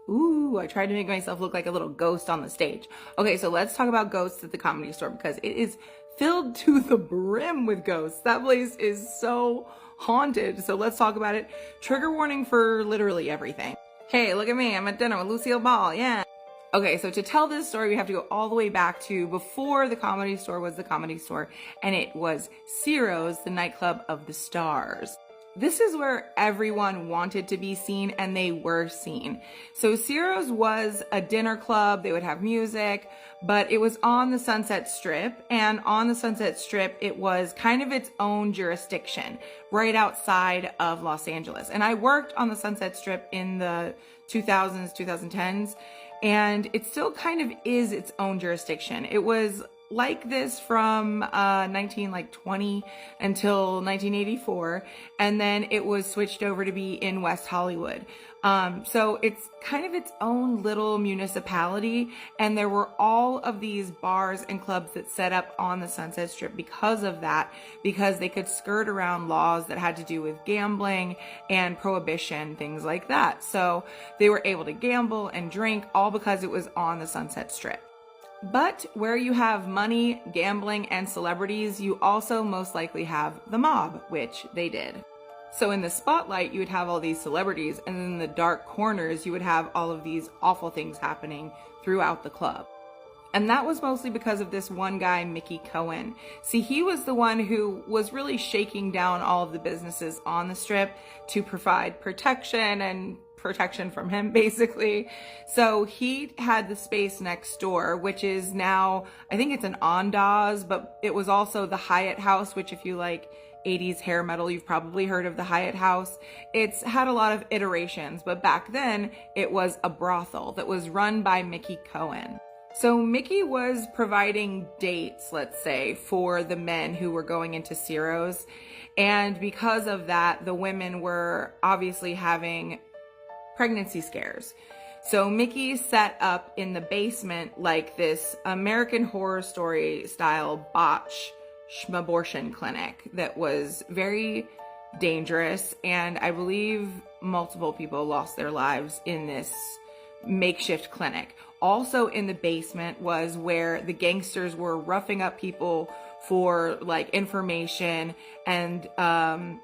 Ooh, I tried to make myself look like a little ghost on the stage. Okay, so let's talk about ghosts at the Comedy Store because it is filled to the brim with ghosts. That place is so haunted. So let's talk about it. Trigger warning for literally everything. Hey, look at me. I'm at dinner with Lucille Ball. Yeah. Okay, so to tell this story, we have to go all the way back to before the Comedy Store was the Comedy Store, and it was Ciro's, the nightclub of the stars. This is where everyone wanted to be seen, and they were seen. So Ciro's was a dinner club. They would have music, but it was on the Sunset Strip, and on the Sunset Strip, it was kind of its own jurisdiction, right outside of Los Angeles. And I worked on the Sunset Strip in the 2000s, 2010s, and it still kind of is its own jurisdiction. It was like this from 1920 until 1984, and then it was switched over to be in West Hollywood. So it's kind of its own little municipality, and there were all of these bars and clubs that set up on the Sunset Strip because of that, because they could skirt around laws that had to do with gambling and prohibition, things like that. So they were able to gamble and drink all because it was on the Sunset Strip. But where you have money, gambling, and celebrities, you also most likely have the mob, which they did. So in the spotlight, you would have all these celebrities, and in the dark corners, you would have all of these awful things happening throughout the club. And that was mostly because of this one guy, Mickey Cohen. See, he was the one who was really shaking down all of the businesses on the strip to provide protection and protection from him, basically. So he had the space next door, which is now, I think it's an Andaz, but it was also the Hyatt House, which if you like 80s hair metal, you've probably heard of the Hyatt House. It's had a lot of iterations, but back then it was a brothel that was run by Mickey Cohen. So Mickey was providing dates, let's say, for the men who were going into Ciro's. And because of that, the women were obviously having pregnancy scares. So Mickey set up in the basement like this American Horror Story style botch abortion clinic that was very dangerous, and I believe multiple people lost their lives in this makeshift clinic. Also in the basement was where the gangsters were roughing up people for like information, and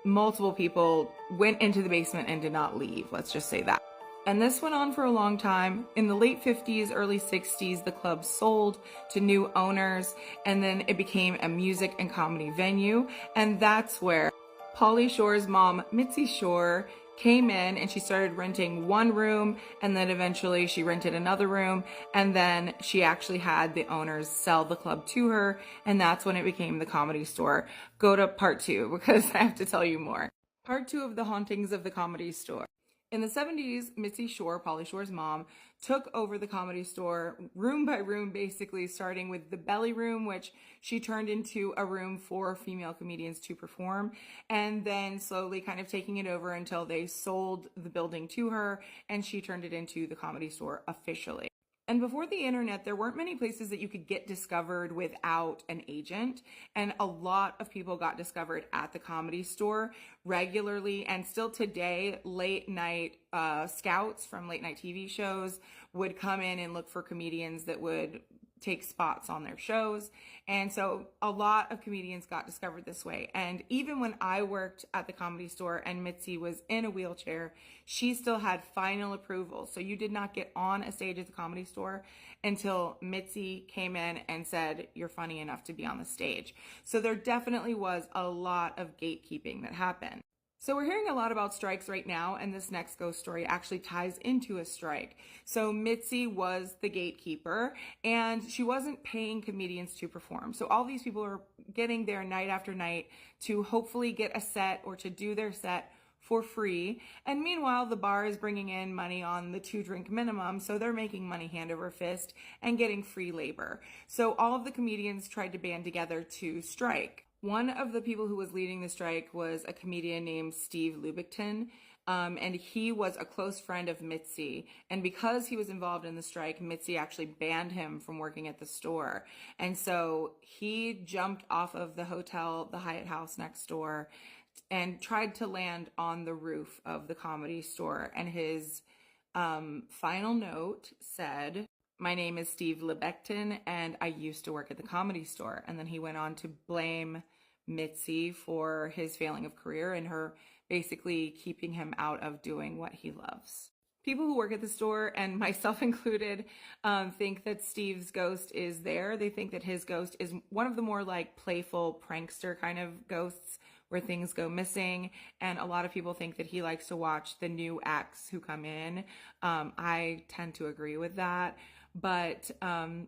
multiple people went into the basement and did not leave. Let's just say that. And this went on for a long time. In the late 50s, early 60s, the club sold to new owners, and then it became a music and comedy venue. And that's where Pauly Shore's mom, Mitzi Shore, came in, and she started renting one room, and then eventually she rented another room, and then she actually had the owners sell the club to her, and that's when it became the Comedy Store. Go to part 2 because I have to tell you more. Part 2 of the hauntings of the Comedy Store. In the 70s, Mitzi Shore, Pauly Shore's mom, took over the Comedy Store room by room, basically starting with the belly room, which she turned into a room for female comedians to perform, and then slowly kind of taking it over until they sold the building to her and she turned it into the Comedy Store officially. And before the internet, there weren't many places that you could get discovered without an agent. And a lot of people got discovered at the Comedy Store regularly. And still today, late night scouts from late night TV shows would come in and look for comedians that would take spots on their shows. And so a lot of comedians got discovered this way. And even when I worked at the Comedy Store and Mitzi was in a wheelchair, she still had final approval. So you did not get on a stage at the Comedy Store until Mitzi came in and said, "You're funny enough to be on the stage." So there definitely was a lot of gatekeeping that happened. So we're hearing a lot about strikes right now, and this next ghost story actually ties into a strike. So Mitzi was the gatekeeper, and she wasn't paying comedians to perform. So all these people are getting there night after night to hopefully get a set or to do their set for free. And meanwhile, the bar is bringing in money on the 2-drink minimum, so they're making money hand over fist and getting free labor. So all of the comedians tried to band together to strike. One of the people who was leading the strike was a comedian named Steve Lubicton, and he was a close friend of Mitzi. And because he was involved in the strike, Mitzi actually banned him from working at the store. And so he jumped off of the hotel, the Hyatt House next door, and tried to land on the roof of the Comedy Store. And his Final note said, "My name is Steve Lebecton and I used to work at the Comedy Store." And then he went on to blame Mitzi for his failing of career and her basically keeping him out of doing what he loves. People who work at the store, and myself included, think that Steve's ghost is there. They think that his ghost is one of the more like playful prankster kind of ghosts where things go missing. And a lot of people think that he likes to watch the new acts who come in. I tend to agree with that. But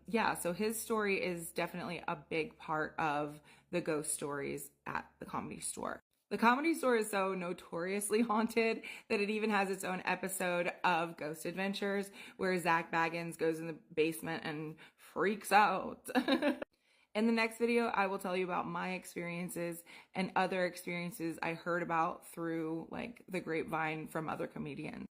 yeah, so his story is definitely a big part of the ghost stories at the Comedy Store. The Comedy Store is so notoriously haunted that it even has its own episode of Ghost Adventures where Zach Baggins goes in the basement and freaks out. In the next video, I will tell you about my experiences and other experiences I heard about through like the grapevine from other comedians.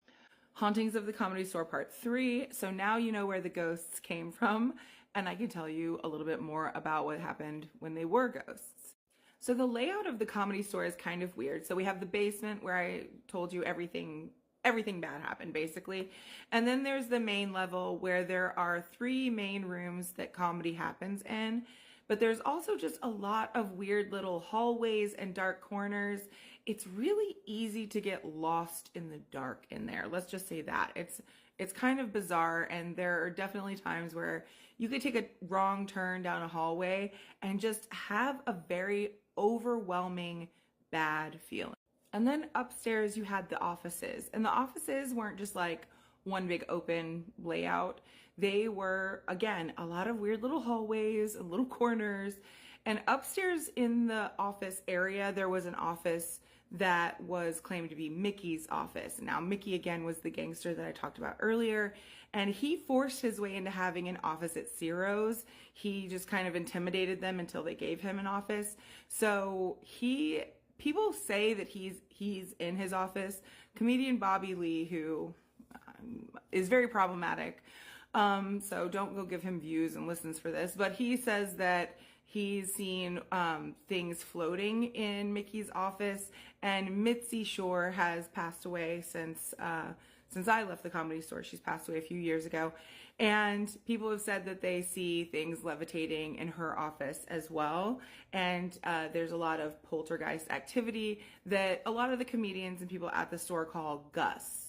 Hauntings of the Comedy Store Part 3. So now you know where the ghosts came from, and I can tell you a little bit more about what happened when they were ghosts. So the layout of the Comedy Store is kind of weird. So we have the basement where I told you everything bad happened basically. And then there's the main level where there are 3 main rooms that comedy happens in. But there's also just a lot of weird little hallways and dark corners. It's really easy to get lost in the dark in there. Let's just say that. It's kind of bizarre, and there are definitely times where you could take a wrong turn down a hallway and just have a very overwhelming bad feeling. And then upstairs you had the offices, and the offices weren't just like one big open layout. They were, again, a lot of weird little hallways and little corners. And upstairs in the office area, there was an office that was claimed to be Mickey's office. Now, Mickey, again, was the gangster that I talked about earlier, and he forced his way into having an office at Ciro's. He just kind of intimidated them until they gave him an office. So people say that he's in his office. Comedian Bobby Lee, who is very problematic, so don't go give him views and listens for this, but he says that he's seen things floating in Mickey's office, and Mitzi Shore has passed away since I left the Comedy Store. She's passed away a few years ago, and people have said that they see things levitating in her office as well, and there's a lot of poltergeist activity that a lot of the comedians and people at the store call Gus.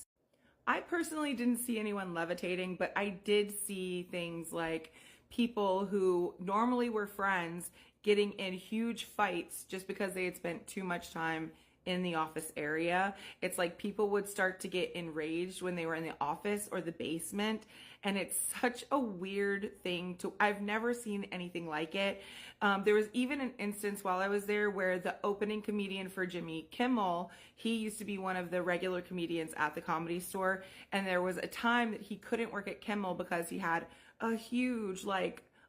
I personally didn't see anyone levitating, but I did see things like people who normally were friends getting in huge fights just because they had spent too much time in the office area. It's like people would start to get enraged when they were in the office or the basement, and it's such a weird thing I've never seen anything like it. There was even an instance while I was there where the opening comedian for Jimmy Kimmel, he used to be one of the regular comedians at the Comedy Store, and there was a time that he couldn't work at Kimmel because he had a huge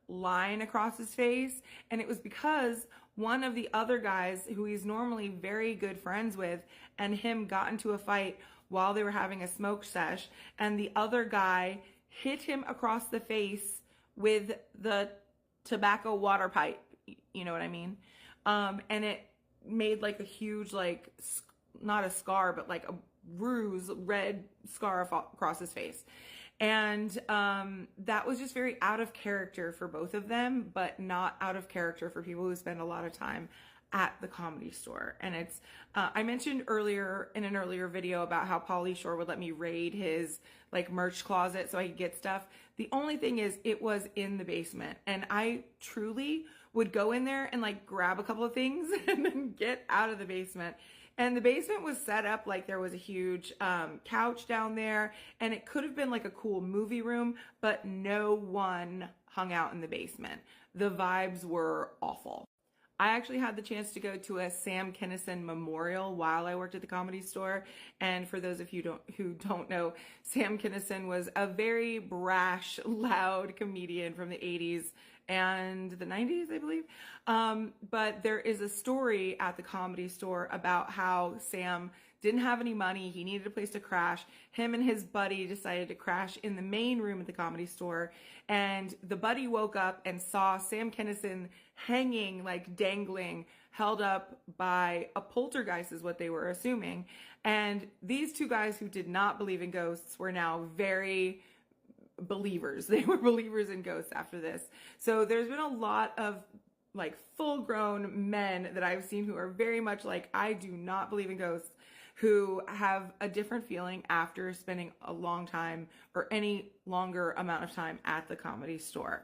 line across his face, and it was because one of the other guys who he's normally very good friends with and him got into a fight while they were having a smoke sesh, and the other guy hit him across the face with the tobacco water pipe, you know what I mean? And it made a huge not a scar, but a bruise, red scar across his face. And that was just very out of character for both of them, but not out of character for people who spend a lot of time at the Comedy Store. And it's, I mentioned earlier in an earlier video about how Pauly Shore would let me raid his merch closet so I could get stuff. The only thing is it was in the basement, and I truly would go in there and grab a couple of things and then get out of the basement. And the basement was set up like there was a huge couch down there, and it could have been a cool movie room, but no one hung out in the basement. The vibes were awful. I actually had the chance to go to a Sam Kinison memorial while I worked at the Comedy Store. And for those of you who don't know, Sam Kinison was a very brash, loud comedian from the 80s and the 90s, I believe. But there is a story at the Comedy Store about how Sam didn't have any money. He needed a place to crash. Him and his buddy decided to crash in the main room at the Comedy Store. And the buddy woke up and saw Sam Kinison hanging, dangling, held up by a poltergeist is what they were assuming. And these two guys who did not believe in ghosts were now very believers. They were believers in ghosts after this. So there's been a lot of like full grown men that I've seen who are very much like, I do not believe in ghosts, who have a different feeling after spending a long time or any longer amount of time at the Comedy Store.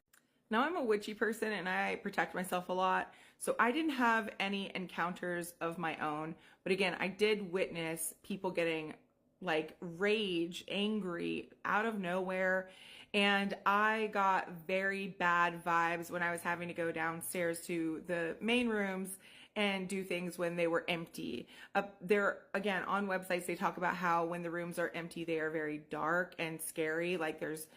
Now, I'm a witchy person and I protect myself a lot, so I didn't have any encounters of my own. But again, I did witness people getting like rage, angry out of nowhere. And I got very bad vibes when I was having to go downstairs to the main rooms and do things when they were empty. There, again, on websites, they talk about how when the rooms are empty, they are very dark and scary. Like there's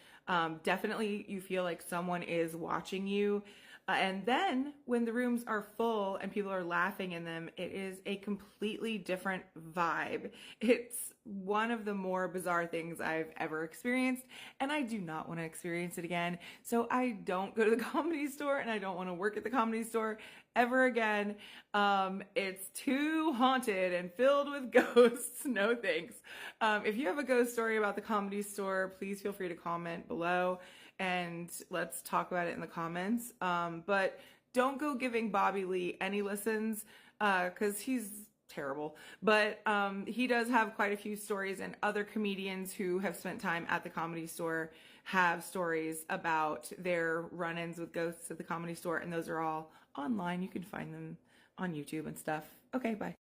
definitely, you feel like someone is watching you. And then when the rooms are full and people are laughing in them, it is a completely different vibe. It's one of the more bizarre things I've ever experienced, and I do not want to experience it again. So I don't go to the Comedy Store and I don't want to work at the Comedy Store ever again. It's too haunted and filled with ghosts. No thanks. If you have a ghost story about the Comedy Store, please feel free to comment below and let's talk about it in the comments. But don't go giving Bobby Lee any listens, cause he's terrible. But he does have quite a few stories, and other comedians who have spent time at the Comedy Store have stories about their run-ins with ghosts at the Comedy Store, and those are all online. You can find them on YouTube and stuff. Okay, bye.